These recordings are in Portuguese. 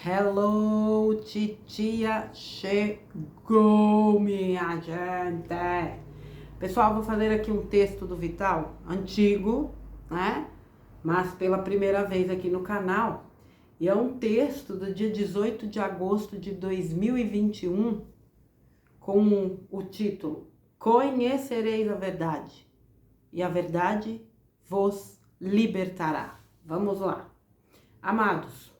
Hello, titia chegou, minha gente. Pessoal, vou fazer aqui um texto do Vital, antigo, né? Mas pela primeira vez aqui no canal. E é um texto do dia 18 de agosto de 2021, com o título Conhecereis a verdade, e a verdade vos libertará. Vamos lá. Amados,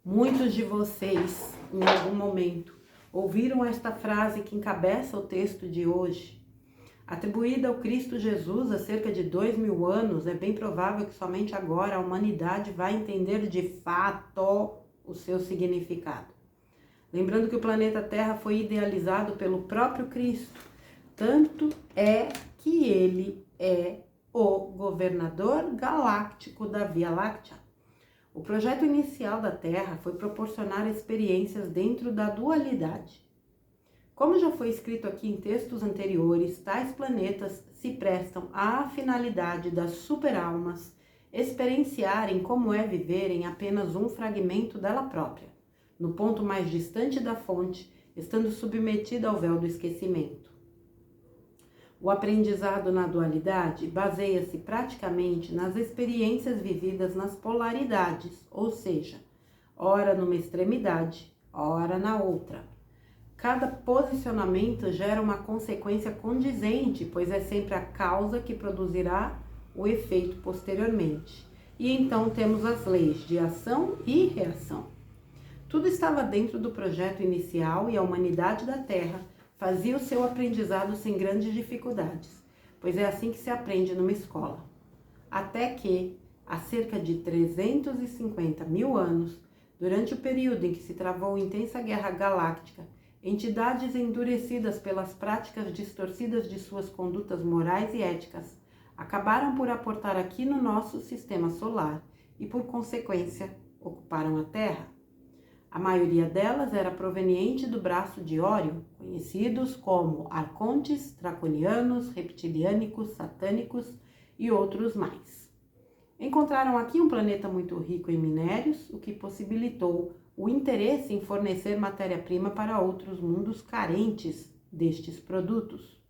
muitos de vocês, em algum momento, ouviram esta frase que encabeça o texto de hoje. Atribuída ao Cristo Jesus há cerca de 2000 anos, é bem provável que somente agora a humanidade vai entender de fato o seu significado. Lembrando que o planeta Terra foi idealizado pelo próprio Cristo, tanto é que ele é o governador galáctico da Via Láctea. O projeto inicial da Terra foi proporcionar experiências dentro da dualidade. Como já foi escrito aqui em textos anteriores, tais planetas se prestam à finalidade das superalmas experienciarem como é viver em apenas um fragmento dela própria, no ponto mais distante da fonte, estando submetida ao véu do esquecimento. O aprendizado na dualidade baseia-se praticamente nas experiências vividas nas polaridades, ou seja, ora numa extremidade, ora na outra. Cada posicionamento gera uma consequência condizente, pois é sempre a causa que produzirá o efeito posteriormente. E então temos as leis de ação e reação. Tudo estava dentro do projeto inicial e a humanidade da Terra fazia o seu aprendizado sem grandes dificuldades, pois é assim que se aprende numa escola. Até que, há cerca de 350 mil anos, durante o período em que se travou a intensa guerra galáctica, entidades endurecidas pelas práticas distorcidas de suas condutas morais e éticas acabaram por aportar aqui no nosso sistema solar e, por consequência, ocuparam a Terra. A maioria delas era proveniente do braço de Órion, conhecidos como arcontes, draconianos, reptiliânicos, satânicos e outros mais. Encontraram aqui um planeta muito rico em minérios, o que possibilitou o interesse em fornecer matéria-prima para outros mundos carentes destes produtos.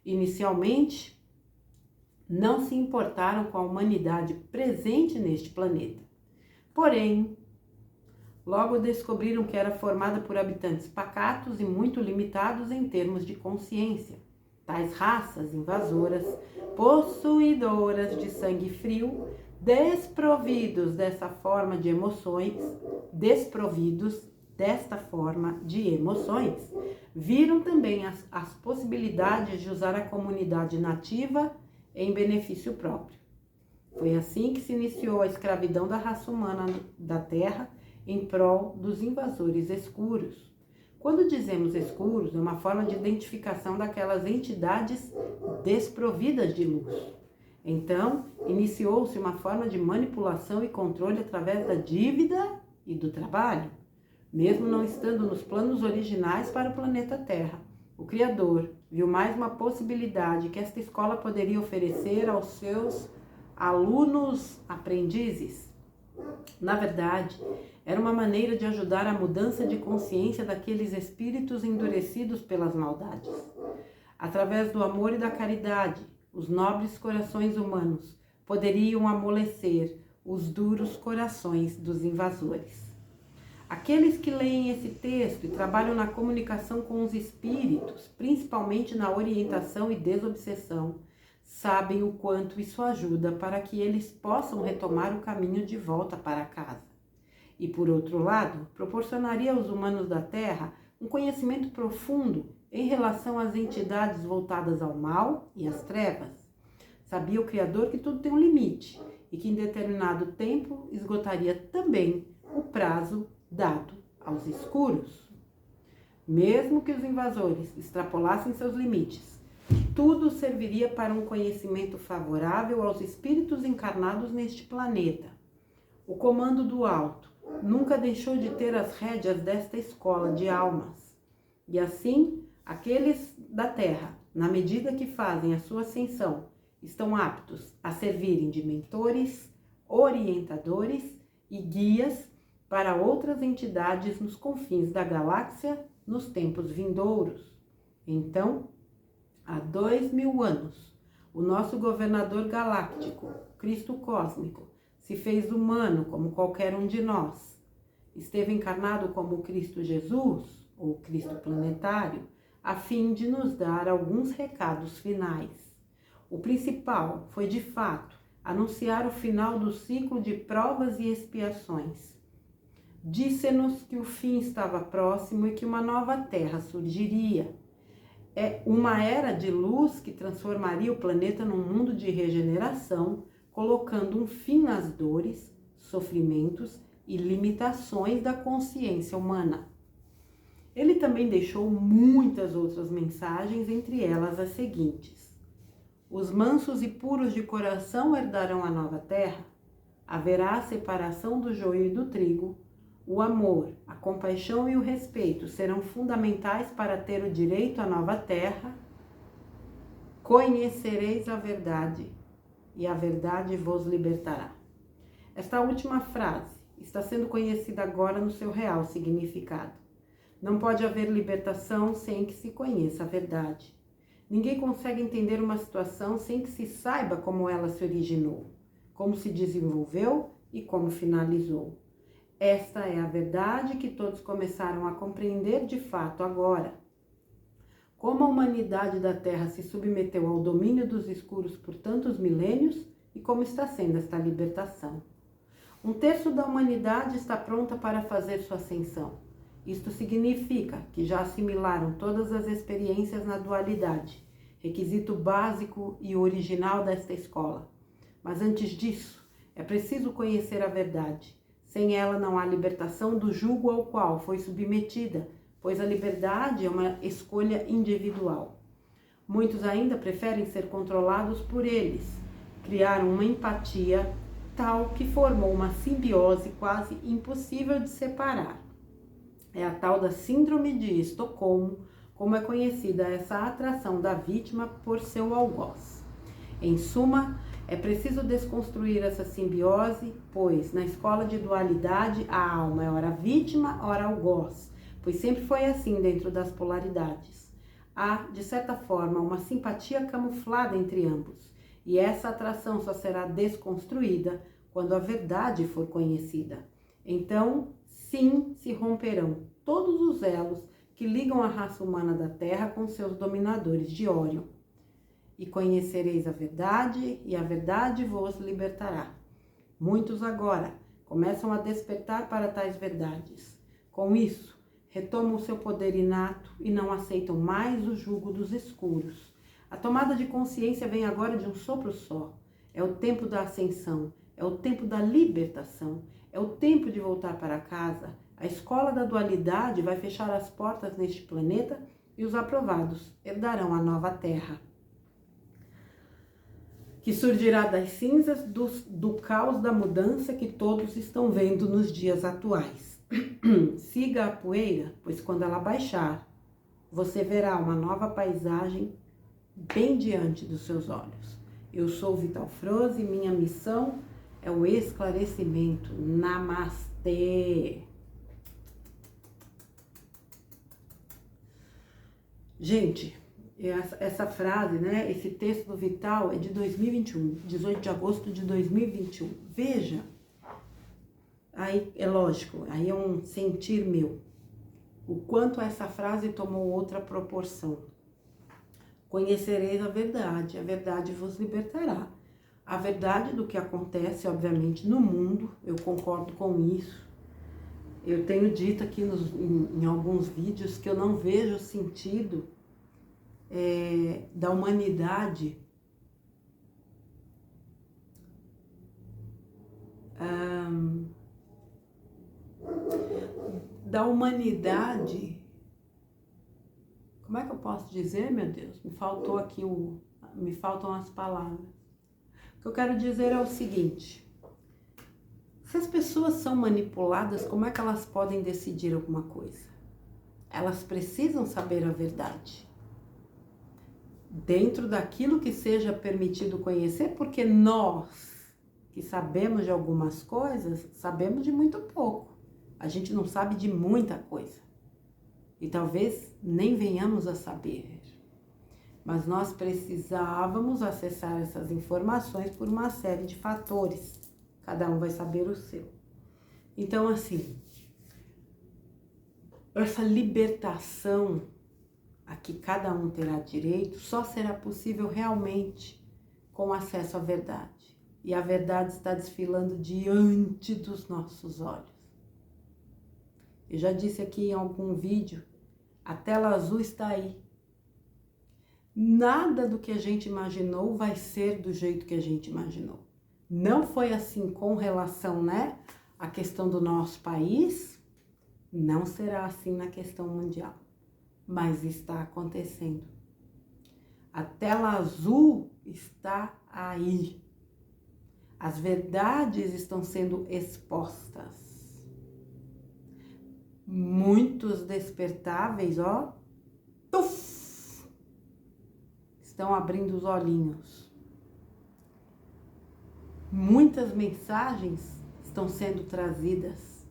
Inicialmente, não se importaram com a humanidade presente neste planeta. Porém, logo descobriram que era formada por habitantes pacatos e muito limitados em termos de consciência. Tais raças invasoras, possuidoras de sangue frio, desprovidos desta forma de emoções, viram também as possibilidades de usar a comunidade nativa em benefício próprio. Foi assim que se iniciou a escravidão da raça humana da Terra em prol dos invasores escuros. Quando dizemos escuros, é uma forma de identificação daquelas entidades desprovidas de luz. Então, iniciou-se uma forma de manipulação e controle através da dívida e do trabalho. Mesmo não estando nos planos originais para o planeta Terra, o Criador viu mais uma possibilidade que esta escola poderia oferecer aos seus alunos aprendizes. Na verdade, era uma maneira de ajudar a mudança de consciência daqueles espíritos endurecidos pelas maldades. Através do amor e da caridade, os nobres corações humanos poderiam amolecer os duros corações dos invasores. Aqueles que leem esse texto e trabalham na comunicação com os espíritos, principalmente na orientação e desobsessão, sabem o quanto isso ajuda para que eles possam retomar o caminho de volta para casa. E, por outro lado, proporcionaria aos humanos da Terra um conhecimento profundo em relação às entidades voltadas ao mal e às trevas. Sabia o Criador que tudo tem um limite e que em determinado tempo esgotaria também o prazo dado aos escuros. Mesmo que os invasores extrapolassem seus limites, tudo serviria para um conhecimento favorável aos espíritos encarnados neste planeta. O comando do alto nunca deixou de ter as rédeas desta escola de almas. E assim, aqueles da Terra, na medida que fazem a sua ascensão, estão aptos a servirem de mentores, orientadores e guias para outras entidades nos confins da galáxia nos tempos vindouros. Então, há 2000 anos, o nosso governador galáctico, Cristo cósmico, se fez humano como qualquer um de nós. Esteve encarnado como Cristo Jesus, ou Cristo planetário, a fim de nos dar alguns recados finais. O principal foi, de fato, anunciar o final do ciclo de provas e expiações. Disse-nos que o fim estava próximo e que uma nova terra surgiria. É uma era de luz que transformaria o planeta num mundo de regeneração, colocando um fim nas dores, sofrimentos e limitações da consciência humana. Ele também deixou muitas outras mensagens, entre elas as seguintes: os mansos e puros de coração herdarão a nova terra, haverá a separação do joio e do trigo, o amor, a compaixão e o respeito serão fundamentais para ter o direito à nova terra, conhecereis a verdade, e a verdade vos libertará. Esta última frase está sendo conhecida agora no seu real significado. Não pode haver libertação sem que se conheça a verdade. Ninguém consegue entender uma situação sem que se saiba como ela se originou, como se desenvolveu e como finalizou. Esta é a verdade que todos começaram a compreender de fato agora. Como a humanidade da Terra se submeteu ao domínio dos escuros por tantos milênios e como está sendo esta libertação. 1/3 da humanidade está pronta para fazer sua ascensão. Isto significa que já assimilaram todas as experiências na dualidade, requisito básico e original desta escola. Mas antes disso, é preciso conhecer a verdade. Sem ela não há libertação do jugo ao qual foi submetida, pois a liberdade é uma escolha individual. Muitos ainda preferem ser controlados por eles. Criaram uma empatia tal que formou uma simbiose quase impossível de separar. É a tal da síndrome de Estocolmo, como é conhecida essa atração da vítima por seu algoz. Em suma, é preciso desconstruir essa simbiose, pois na escola de dualidade a alma é ora vítima, ora algoz, pois sempre foi assim dentro das polaridades. Há, de certa forma, uma simpatia camuflada entre ambos, e essa atração só será desconstruída quando a verdade for conhecida. Então, sim, se romperão todos os elos que ligam a raça humana da Terra com seus dominadores de Órion. E conhecereis a verdade, e a verdade vos libertará. Muitos agora começam a despertar para tais verdades. Com isso, retomam seu poder inato e não aceitam mais o jugo dos escuros. A tomada de consciência vem agora de um sopro só. É o tempo da ascensão, é o tempo da libertação, é o tempo de voltar para casa. A escola da dualidade vai fechar as portas neste planeta e os aprovados herdarão a nova terra, que surgirá das cinzas do caos da mudança que todos estão vendo nos dias atuais. Siga a poeira, pois quando ela baixar, você verá uma nova paisagem bem diante dos seus olhos. Eu sou Vital Froze e minha missão é o esclarecimento. Namastê! Gente, essa frase, né, esse texto do Vital é de 2021, 18 de agosto de 2021. Veja, aí é lógico, aí é um sentir meu, o quanto essa frase tomou outra proporção. Conhecereis a verdade vos libertará. A verdade do que acontece, obviamente, no mundo, eu concordo com isso. Eu tenho dito aqui em alguns vídeos que eu não vejo sentido da humanidade como é que eu posso dizer, meu Deus? Me faltam as palavras. O que eu quero dizer é o seguinte: se as pessoas são manipuladas, como é que elas podem decidir alguma coisa? Elas precisam saber a verdade, dentro daquilo que seja permitido conhecer, porque nós que sabemos de algumas coisas, sabemos de muito pouco. a gente não sabe de muita coisa. E talvez nem venhamos a saber. Mas nós precisávamos acessar essas informações por uma série de fatores. Cada um vai saber o seu. Então, assim, essa libertação a que cada um terá direito só será possível realmente com acesso à verdade. E a verdade está desfilando diante dos nossos olhos. Eu já disse aqui em algum vídeo, a tela azul está aí. Nada do que a gente imaginou vai ser do jeito que a gente imaginou. Não foi assim com relação, né, à questão do nosso país, não será assim na questão mundial, mas está acontecendo. A tela azul está aí. As verdades estão sendo expostas. Muitos despertáveis, ó, tuf, estão abrindo os olhinhos. Muitas mensagens estão sendo trazidas.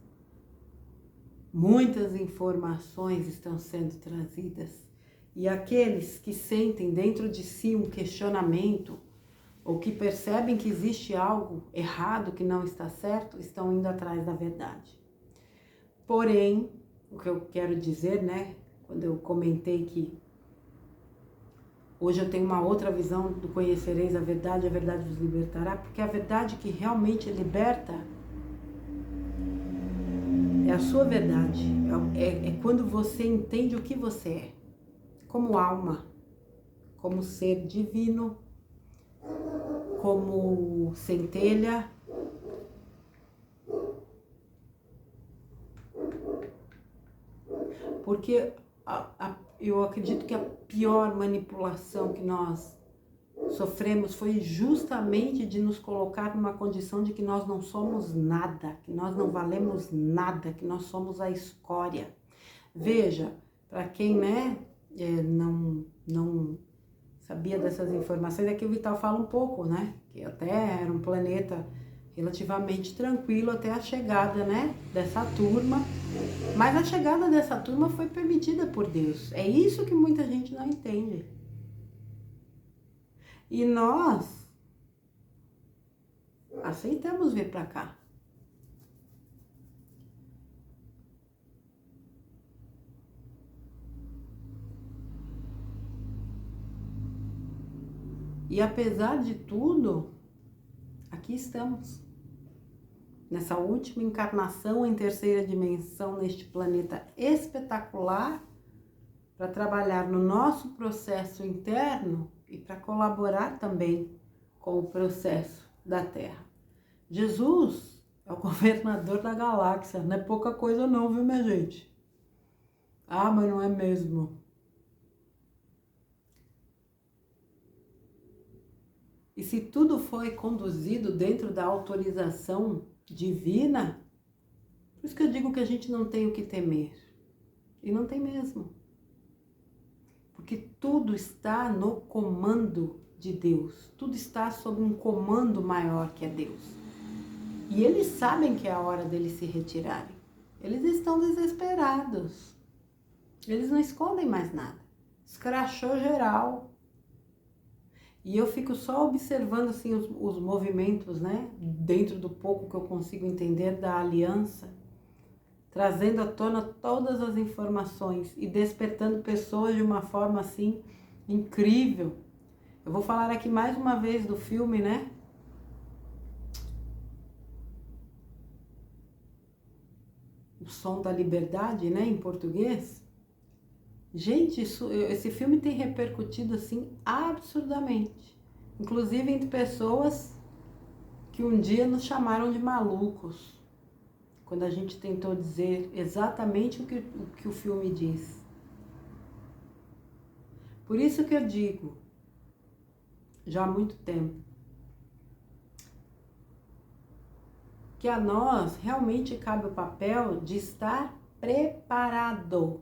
Muitas informações estão sendo trazidas. E aqueles que sentem dentro de si um questionamento ou que percebem que existe algo errado, que não está certo, estão indo atrás da verdade. Porém, o que eu quero dizer, né, quando eu comentei que hoje eu tenho uma outra visão do conhecereis a verdade vos libertará, porque a verdade que realmente liberta é a sua verdade, é quando você entende o que você é, como alma, como ser divino, como centelha, porque eu acredito que a pior manipulação que nós sofremos foi justamente de nos colocar numa condição de que nós não somos nada, que nós não valemos nada, que nós somos a escória. Veja, para quem, né, não sabia dessas informações, é que o Vital fala um pouco, né, que até era um planeta relativamente tranquilo até a chegada, né, dessa turma, mas a chegada dessa turma foi permitida por Deus. É isso que muita gente não entende. E nós aceitamos vir para cá. E apesar de tudo, aqui estamos. Nessa última encarnação em terceira dimensão, neste planeta espetacular, para trabalhar no nosso processo interno e para colaborar também com o processo da Terra. Jesus é o governador da galáxia, não é pouca coisa não, viu, minha gente? Ah, mas não é mesmo. E se tudo foi conduzido dentro da autorização divina, por isso que eu digo que a gente não tem o que temer. E não tem mesmo. Porque tudo está no comando de Deus. Tudo está sob um comando maior que é Deus. E eles sabem que é a hora deles se retirarem. Eles estão desesperados. Eles não escondem mais nada. Escrachou geral. E eu fico só observando assim os movimentos, né? Dentro do pouco que eu consigo entender da aliança. Trazendo à tona todas as informações e despertando pessoas de uma forma assim incrível. Eu vou falar aqui mais uma vez do filme, né? O Som da Liberdade, né? Em português. Gente, esse filme tem repercutido assim absurdamente. Inclusive entre pessoas que um dia nos chamaram de malucos. Quando a gente tentou dizer exatamente o que o filme diz. Por isso que eu digo, já há muito tempo, que a nós realmente cabe o papel de estar preparado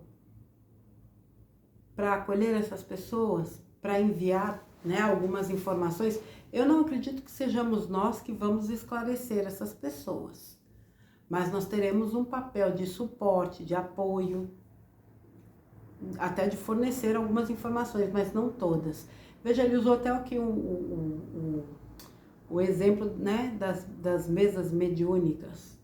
para acolher essas pessoas, para enviar, né, algumas informações. Eu não acredito que sejamos nós que vamos esclarecer essas pessoas. mas nós teremos um papel de suporte, de apoio, até de fornecer algumas informações, mas não todas. Veja, ele usou até aqui o exemplo, né, das mesas mediúnicas,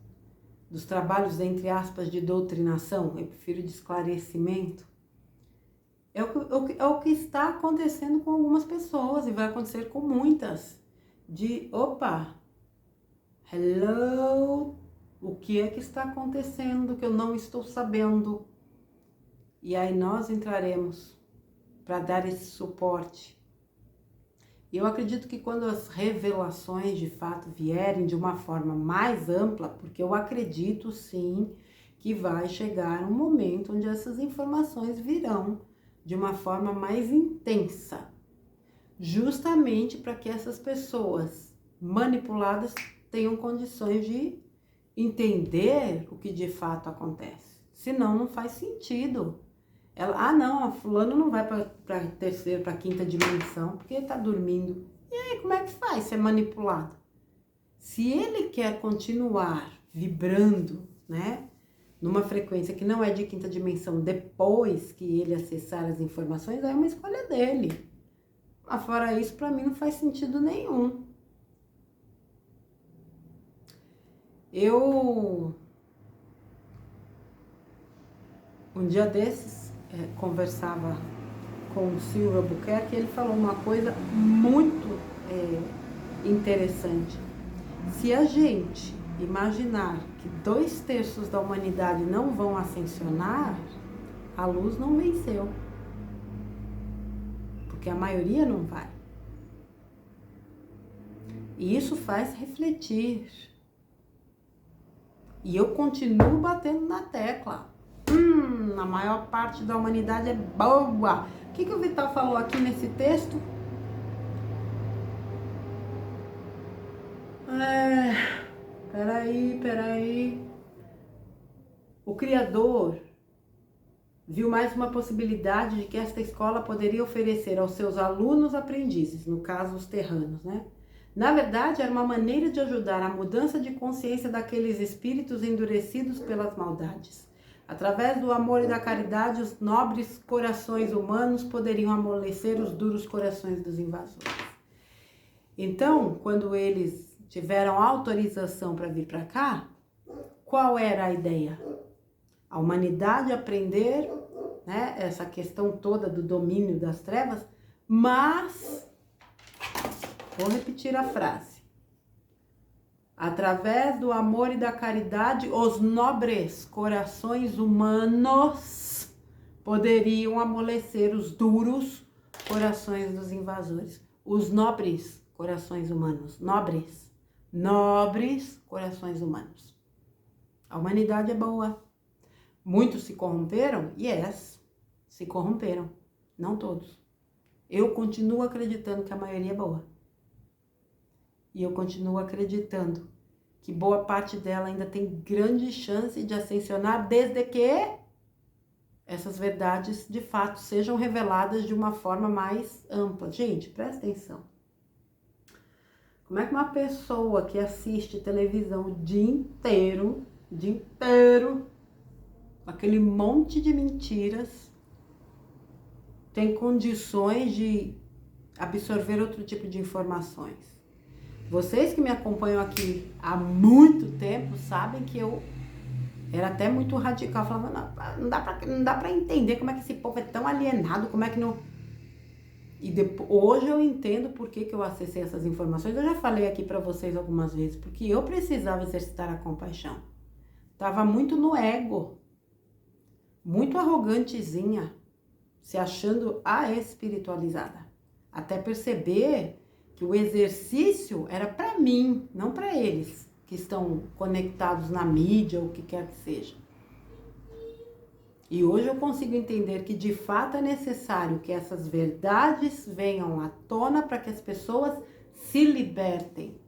dos trabalhos, entre aspas, de doutrinação, eu prefiro de esclarecimento. É o que está acontecendo com algumas pessoas e vai acontecer com muitas. Opa, hello, o que é que está acontecendo que eu não estou sabendo? E aí nós entraremos para dar esse suporte. E eu acredito que quando as revelações de fato vierem de uma forma mais ampla, porque eu acredito sim que vai chegar um momento onde essas informações virão de uma forma mais intensa, justamente para que essas pessoas manipuladas tenham condições de entender o que de fato acontece. Senão não faz sentido. Não, a fulano não vai para terceira, para quinta dimensão, porque ele tá dormindo. E aí, como é que faz ser manipulado? Se ele quer continuar vibrando, né, numa frequência que não é de quinta dimensão, depois que ele acessar as informações, aí é uma escolha dele. Mas fora isso, para mim não faz sentido nenhum. Um dia desses, conversava com o Silvio Albuquerque, ele falou uma coisa muito interessante. Se a gente imaginar que 2/3 da humanidade não vão ascensionar, a luz não venceu. Porque a maioria não vai. E isso faz refletir. E eu continuo batendo na tecla. A maior parte da humanidade é boa. O que o Vital falou aqui nesse texto? Peraí. O Criador viu mais uma possibilidade de que esta escola poderia oferecer aos seus alunos aprendizes, no caso os terranos, né? Na verdade, era uma maneira de ajudar a mudança de consciência daqueles espíritos endurecidos pelas maldades. Através do amor e da caridade, os nobres corações humanos poderiam amolecer os duros corações dos invasores. Então, quando eles tiveram autorização para vir para cá, qual era a ideia? A humanidade aprender, né, essa questão toda do domínio das trevas, mas, vou repetir a frase, através do amor e da caridade, os nobres corações humanos poderiam amolecer os duros corações dos invasores. Os nobres corações humanos, nobres corações humanos. A humanidade é boa. Muitos se corromperam? Yes, se corromperam. Não todos. Eu continuo acreditando que a maioria é boa. E eu continuo acreditando que boa parte dela ainda tem grande chance de ascensionar, desde que essas verdades, de fato, sejam reveladas de uma forma mais ampla. Gente, presta atenção. Como é que uma pessoa que assiste televisão o dia inteiro, aquele monte de mentiras, tem condições de absorver outro tipo de informações? Vocês que me acompanham aqui há muito tempo sabem que eu era até muito radical, falava, não dá pra entender como é que esse povo é tão alienado, como é que não... E hoje eu entendo por que eu acessei essas informações. Eu já falei aqui pra vocês algumas vezes, porque eu precisava exercitar a compaixão. Tava muito no ego, muito arrogantezinha, se achando a espiritualizada. Até perceber que o exercício era para mim, não para eles, que estão conectados na mídia ou o que quer que seja. E hoje eu consigo entender que de fato é necessário que essas verdades venham à tona para que as pessoas se libertem.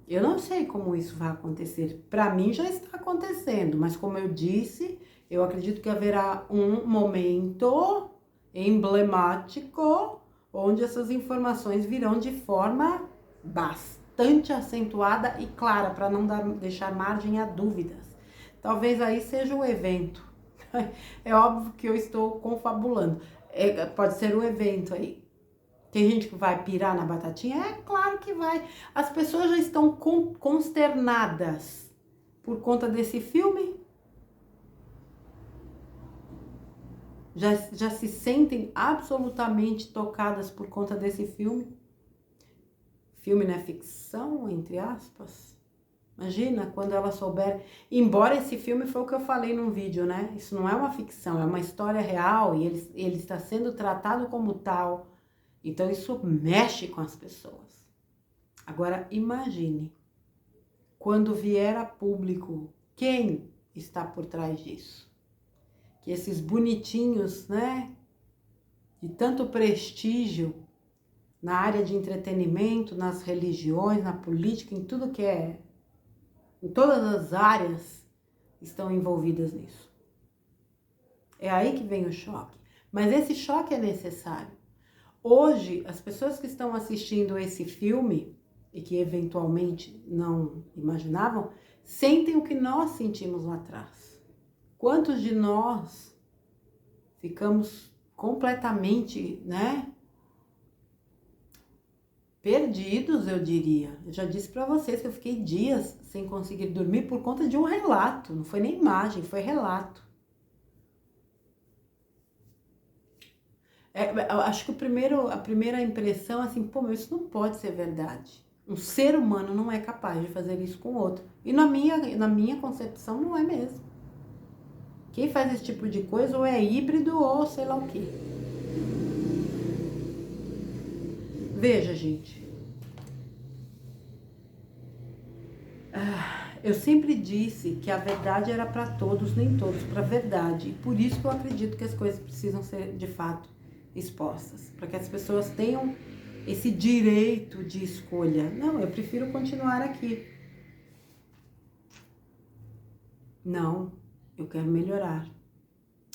Eu não sei como isso vai acontecer. Para mim já está acontecendo, mas como eu disse, eu acredito que haverá um momento emblemático onde essas informações virão de forma bastante bastante acentuada e clara, para não deixar margem a dúvidas. Talvez aí seja o evento. É óbvio que eu estou confabulando. Pode ser o evento aí. Tem gente que vai pirar na batatinha? É claro que vai. As pessoas já estão consternadas por conta desse filme. Já se sentem absolutamente tocadas por conta desse filme. Filme não é ficção, entre aspas. Imagina quando ela souber. Embora esse filme foi o que eu falei num vídeo, né? Isso não é uma ficção, é uma história real e ele está sendo tratado como tal. Então isso mexe com as pessoas. Agora imagine, quando vier a público, quem está por trás disso? Que esses bonitinhos, né, de tanto prestígio na área de entretenimento, nas religiões, na política, em tudo que é, em todas as áreas, estão envolvidas nisso. É aí que vem o choque. Mas esse choque é necessário. Hoje, as pessoas que estão assistindo esse filme e que eventualmente não imaginavam, sentem o que nós sentimos lá atrás. Quantos de nós ficamos completamente, né, perdidos, eu diria. Eu já disse para vocês que eu fiquei dias sem conseguir dormir por conta de um relato. Não foi nem imagem, foi relato. Eu acho que a primeira impressão, assim, pô, mas isso não pode ser verdade. Um ser humano não é capaz de fazer isso com outro. E na minha concepção não é mesmo. Quem faz esse tipo de coisa ou é híbrido ou sei lá o quê. Veja, gente. Eu sempre disse que a verdade era para todos, nem todos para a verdade. E por isso que eu acredito que as coisas precisam ser, de fato, expostas. Para que as pessoas tenham esse direito de escolha. Não, eu prefiro continuar aqui. Não, eu quero melhorar.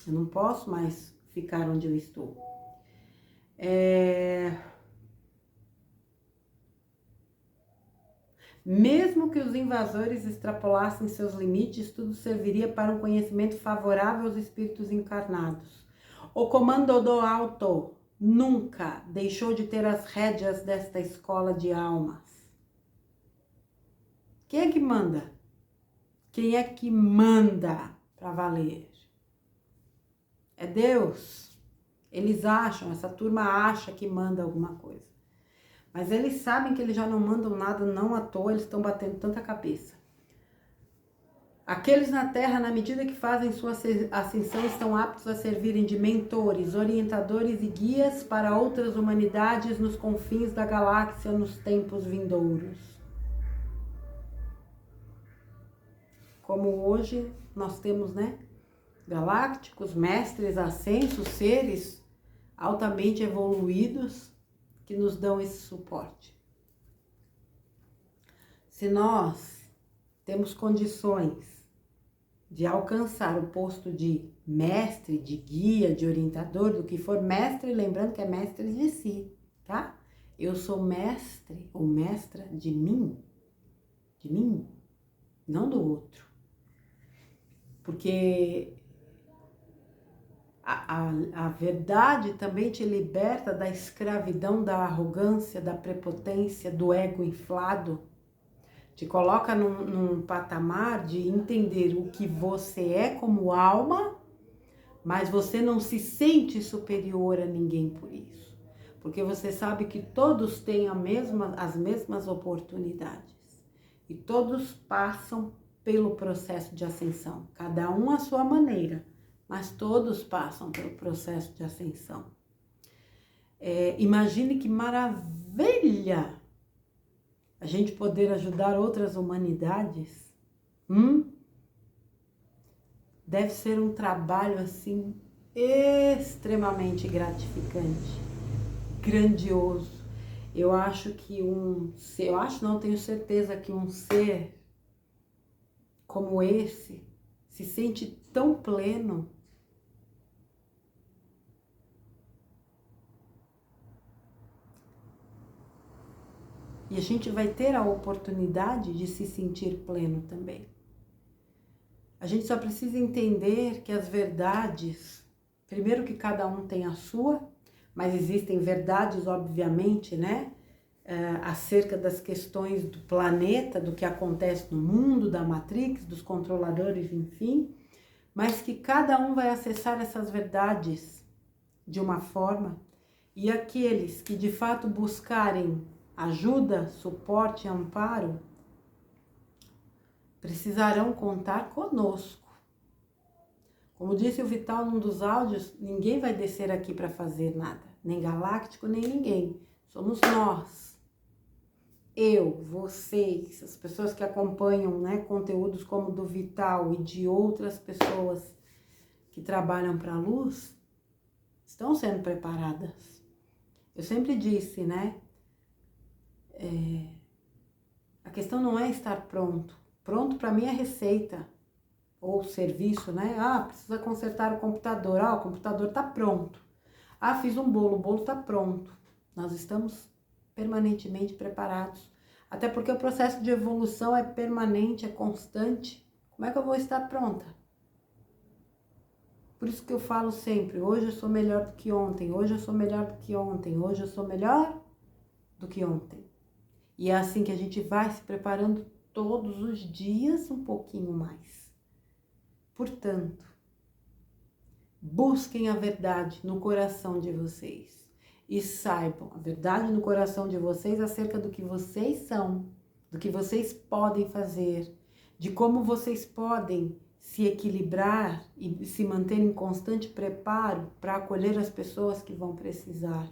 Eu não posso mais ficar onde eu estou. Mesmo que os invasores extrapolassem seus limites, tudo serviria para um conhecimento favorável aos espíritos encarnados. O comando do alto nunca deixou de ter as rédeas desta escola de almas. Quem é que manda? Quem é que manda para valer? É Deus. Eles acham, essa turma acha que manda alguma coisa. Mas eles sabem que eles já não mandam nada, não à toa, eles estão batendo tanta cabeça. Aqueles na Terra, na medida que fazem sua ascensão, estão aptos a servirem de mentores, orientadores e guias para outras humanidades nos confins da galáxia nos tempos vindouros. Como hoje nós temos, né, galácticos, mestres ascensos, seres altamente evoluídos que nos dão esse suporte. Se nós temos condições de alcançar o posto de mestre, de guia, de orientador, do que for mestre, lembrando que é mestre de si, tá? Eu sou mestre ou mestra de mim, não do outro. Porque a verdade também te liberta da escravidão, da arrogância, da prepotência, do ego inflado. Te coloca num patamar de entender o que você é como alma, mas você não se sente superior a ninguém por isso. Porque você sabe que todos têm as mesmas oportunidades. E todos passam pelo processo de ascensão. Cada um à sua maneira, mas todos passam pelo processo de ascensão. Imagine que maravilha a gente poder ajudar outras humanidades. Deve ser um trabalho assim extremamente gratificante, grandioso. Eu acho que tenho certeza que um ser como esse se sente tão pleno. E a gente vai ter a oportunidade de se sentir pleno também. A gente só precisa entender que as verdades, primeiro que cada um tem a sua, mas existem verdades, obviamente, né? Acerca das questões do planeta, do que acontece no mundo, da Matrix, dos controladores, enfim, mas que cada um vai acessar essas verdades de uma forma, e aqueles que de fato buscarem ajuda, suporte e amparo, precisarão contar conosco. Como disse o Vital num dos áudios, ninguém vai descer aqui para fazer nada, nem galáctico, nem ninguém. Somos nós. Eu, vocês, as pessoas que acompanham, né, conteúdos como do Vital e de outras pessoas que trabalham para a luz, estão sendo preparadas. Eu sempre disse, né, a questão não é estar pronto. Pronto para mim é receita ou serviço, né? Precisa consertar o computador. O computador está pronto. Fiz um bolo, o bolo está pronto. Nós estamos permanentemente preparados. Até porque o processo de evolução é permanente, é constante. Como é que eu vou estar pronta? Por isso que eu falo sempre, hoje eu sou melhor do que ontem, hoje eu sou melhor do que ontem, hoje eu sou melhor do que ontem. E é assim que a gente vai se preparando todos os dias um pouquinho mais. Portanto, busquem a verdade no coração de vocês e saibam a verdade no coração de vocês acerca do que vocês são, do que vocês podem fazer, de como vocês podem se equilibrar e se manter em constante preparo para acolher as pessoas que vão precisar.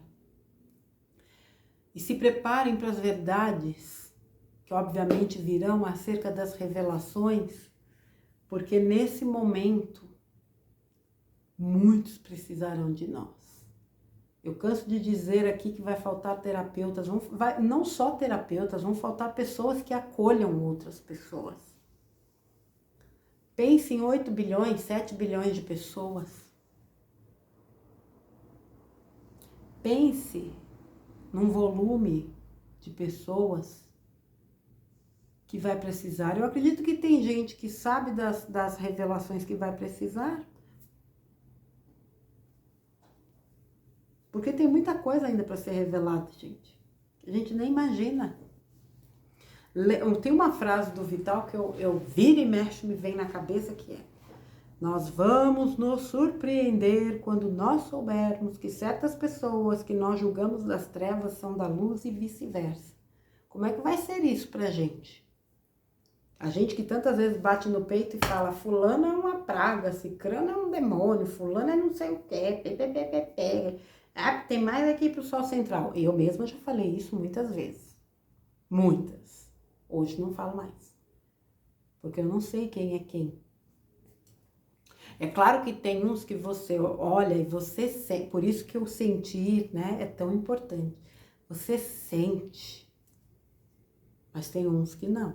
E se preparem para as verdades, que obviamente virão acerca das revelações, porque nesse momento, muitos precisarão de nós. Eu canso de dizer aqui que vai faltar terapeutas, não só terapeutas, vão faltar pessoas que acolham outras pessoas. Pense em 8 bilhões, 7 bilhões de pessoas. Pense num volume de pessoas que vai precisar. Eu acredito que tem gente que sabe das revelações que vai precisar. Porque tem muita coisa ainda para ser revelada, gente. A gente nem imagina. Tem uma frase do Vital que eu viro e mexo, me vem na cabeça, que é: nós vamos nos surpreender quando nós soubermos que certas pessoas que nós julgamos das trevas são da luz e vice-versa. Como é que vai ser isso pra gente? A gente que tantas vezes bate no peito e fala: fulano é uma praga, cicrano é um demônio, fulano é não sei o quê, tem mais aqui pro Sol Central. Eu mesma já falei isso muitas vezes. Muitas. Hoje não falo mais. Porque eu não sei quem é quem. É claro que tem uns que você olha e você sente, por isso que o sentir, né, é tão importante. Você sente, mas tem uns que não.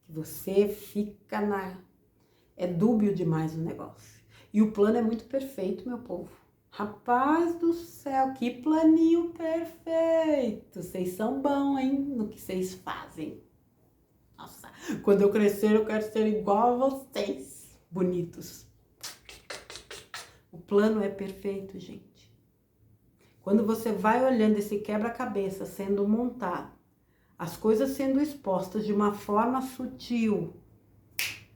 Que você fica é dúbio demais o negócio. E o plano é muito perfeito, meu povo. Rapaz do céu, que planinho perfeito! Vocês são bons, hein, no que vocês fazem. Nossa, quando eu crescer eu quero ser igual a vocês. Bonitos. O plano é perfeito, gente. Quando você vai olhando esse quebra-cabeça sendo montado, as coisas sendo expostas de uma forma sutil,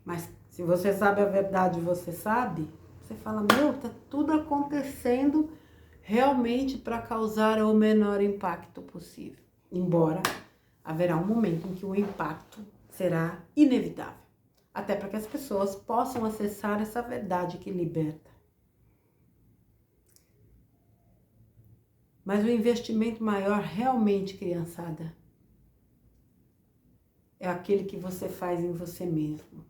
mas se você sabe a verdade, você sabe, você fala: meu, tá tudo acontecendo realmente para causar o menor impacto possível. Embora haverá um momento em que o impacto será inevitável. Até para que as pessoas possam acessar essa verdade que liberta. Mas o investimento maior realmente, criançada, é aquele que você faz em você mesmo.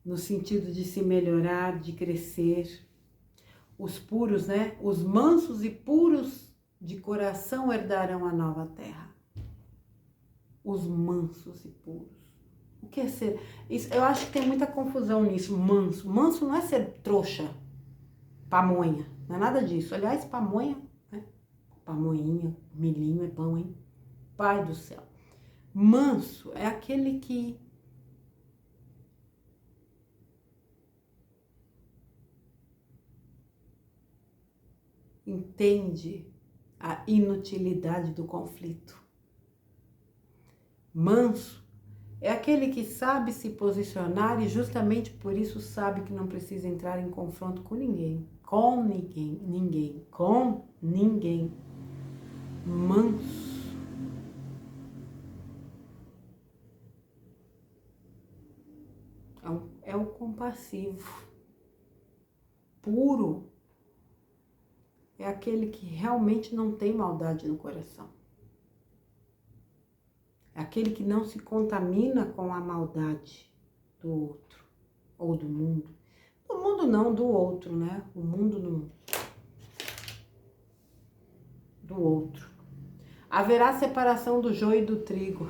No sentido de se melhorar, de crescer. Os puros, né? Os mansos e puros de coração herdarão a nova terra. Os mansos e puros. O que é ser? Isso, eu acho que tem muita confusão nisso. Manso. Manso não é ser trouxa, pamonha. Não é nada disso. Aliás, pamonha, né? pamonha, milhinho é bom, hein? Pai do céu. Manso é aquele que entende a inutilidade do conflito. Manso é aquele que sabe se posicionar e justamente por isso sabe que não precisa entrar em confronto com ninguém. Com ninguém. Manso. É o compassivo. Puro é aquele que realmente não tem maldade no coração. É aquele que não se contamina com a maldade do outro ou do mundo. Do mundo não, do outro, né? O mundo não. Do outro. Haverá separação do joio e do trigo.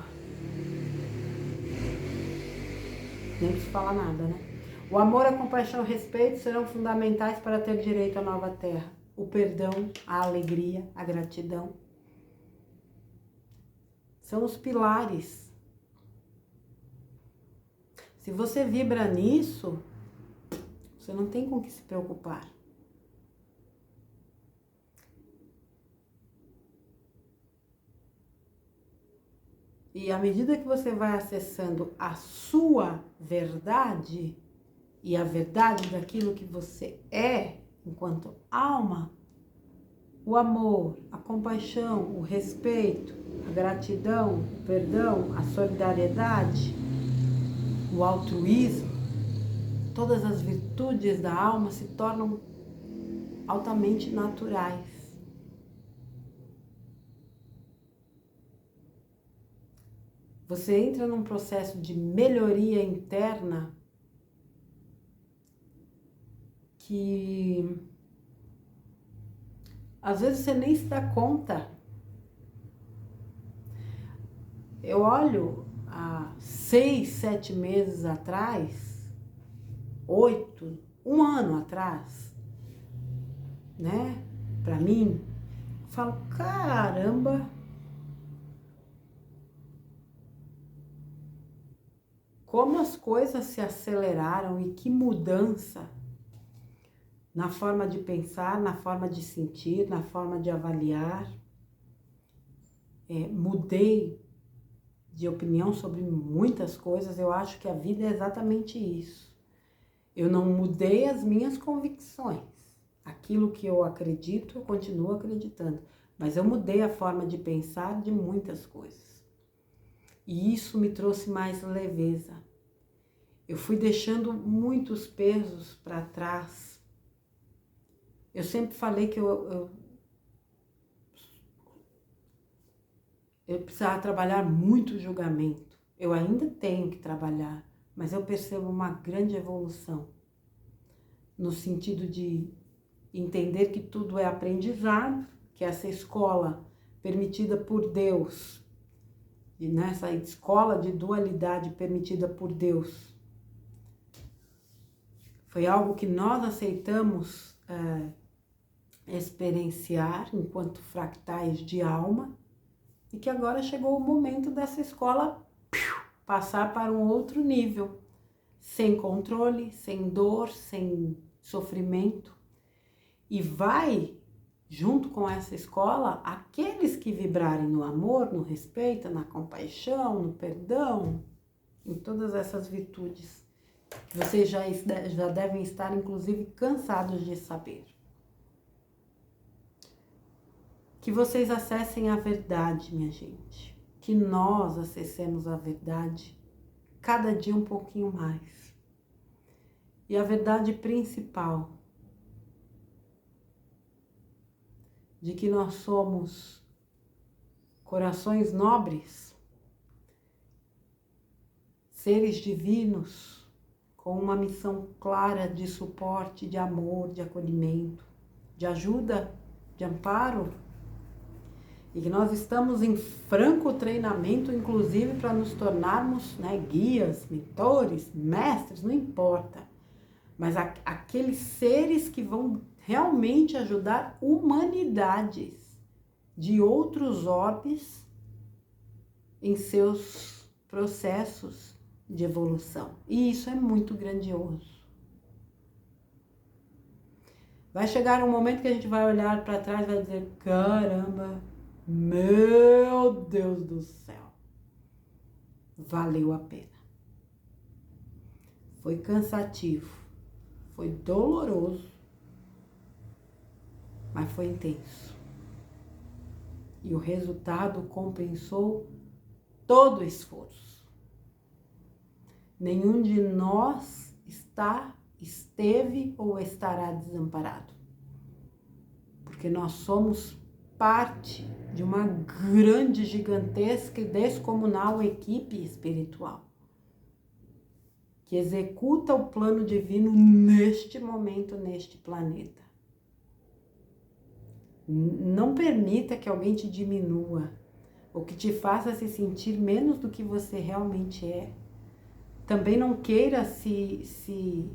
Nem preciso falar nada, né? O amor, a compaixão e o respeito serão fundamentais para ter direito à nova terra. O perdão, a alegria, a gratidão. São os pilares. Se você vibra nisso, você não tem com o que se preocupar. E à medida que você vai acessando a sua verdade e a verdade daquilo que você é enquanto alma, o amor, a compaixão, o respeito, a gratidão, o perdão, a solidariedade, o altruísmo, todas as virtudes da alma se tornam altamente naturais. Você entra num processo de melhoria interna que às vezes você nem se dá conta. Eu olho há 6, 7 meses atrás, 8, um ano atrás, né? Pra mim, eu falo, caramba, como as coisas se aceleraram e que mudança na forma de pensar, na forma de sentir, na forma de avaliar. Mudei de opinião sobre muitas coisas. Eu acho que a vida é exatamente isso. Eu não mudei as minhas convicções. Aquilo que eu acredito, eu continuo acreditando. Mas eu mudei a forma de pensar de muitas coisas. E isso me trouxe mais leveza. Eu fui deixando muitos pesos para trás. Eu sempre falei que eu precisava trabalhar muito julgamento. Eu ainda tenho que trabalhar, mas eu percebo uma grande evolução. No sentido de entender que tudo é aprendizado, que essa escola permitida por Deus, e nessa escola de dualidade permitida por Deus, foi algo que nós aceitamos experienciar enquanto fractais de alma, e que agora chegou o momento dessa escola passar para um outro nível, sem controle, sem dor, sem sofrimento. E vai, junto com essa escola, aqueles que vibrarem no amor, no respeito, na compaixão, no perdão, em todas essas virtudes. Vocês já devem estar, inclusive, cansados de saber. Que vocês acessem a verdade, minha gente. Que nós acessemos a verdade cada dia um pouquinho mais. E a verdade principal, de que nós somos corações nobres, seres divinos, com uma missão clara de suporte, de amor, de acolhimento, de ajuda, de amparo, e que nós estamos em franco treinamento, inclusive para nos tornarmos, né, guias, mentores, mestres, não importa, mas aqueles seres que vão realmente ajudar humanidades de outros orbes em seus processos de evolução. E isso é muito grandioso. Vai chegar um momento que a gente vai olhar para trás e vai dizer, caramba, meu Deus do céu, valeu a pena. Foi cansativo, foi doloroso, mas foi intenso. E o resultado compensou todo o esforço. Nenhum de nós esteve ou estará desamparado. Porque nós somos parte de uma grande, gigantesca e descomunal equipe espiritual que executa o plano divino neste momento, neste planeta. Não permita que alguém te diminua ou que te faça se sentir menos do que você realmente é. Também não queira se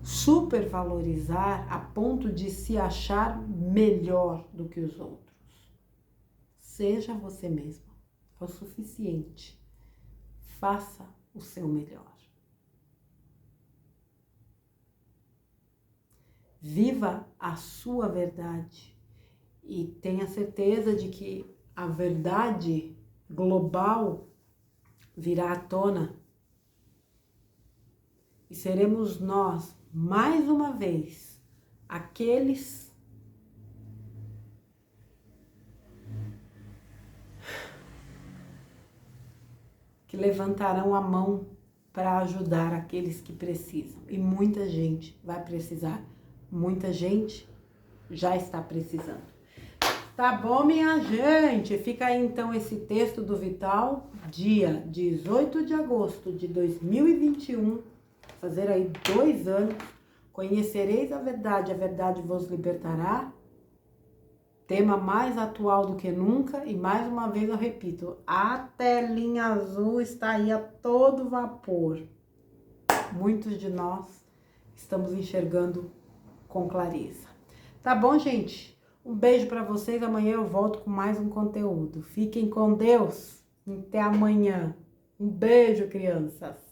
supervalorizar a ponto de se achar melhor do que os outros. Seja você mesmo, é o suficiente. Faça o seu melhor. Viva a sua verdade e tenha certeza de que a verdade global virá à tona e seremos nós, mais uma vez, aqueles que levantarão a mão para ajudar aqueles que precisam. E muita gente vai precisar, muita gente já está precisando. Tá bom, minha gente? Fica aí então esse texto do Vital, dia 18 de agosto de 2021, fazer aí 2 anos. Conhecereis a verdade vos libertará. Tema mais atual do que nunca e mais uma vez eu repito, a telinha azul está aí a todo vapor. Muitos de nós estamos enxergando com clareza. Tá bom, gente? Um beijo para vocês, amanhã eu volto com mais um conteúdo. Fiquem com Deus, até amanhã. Um beijo, crianças.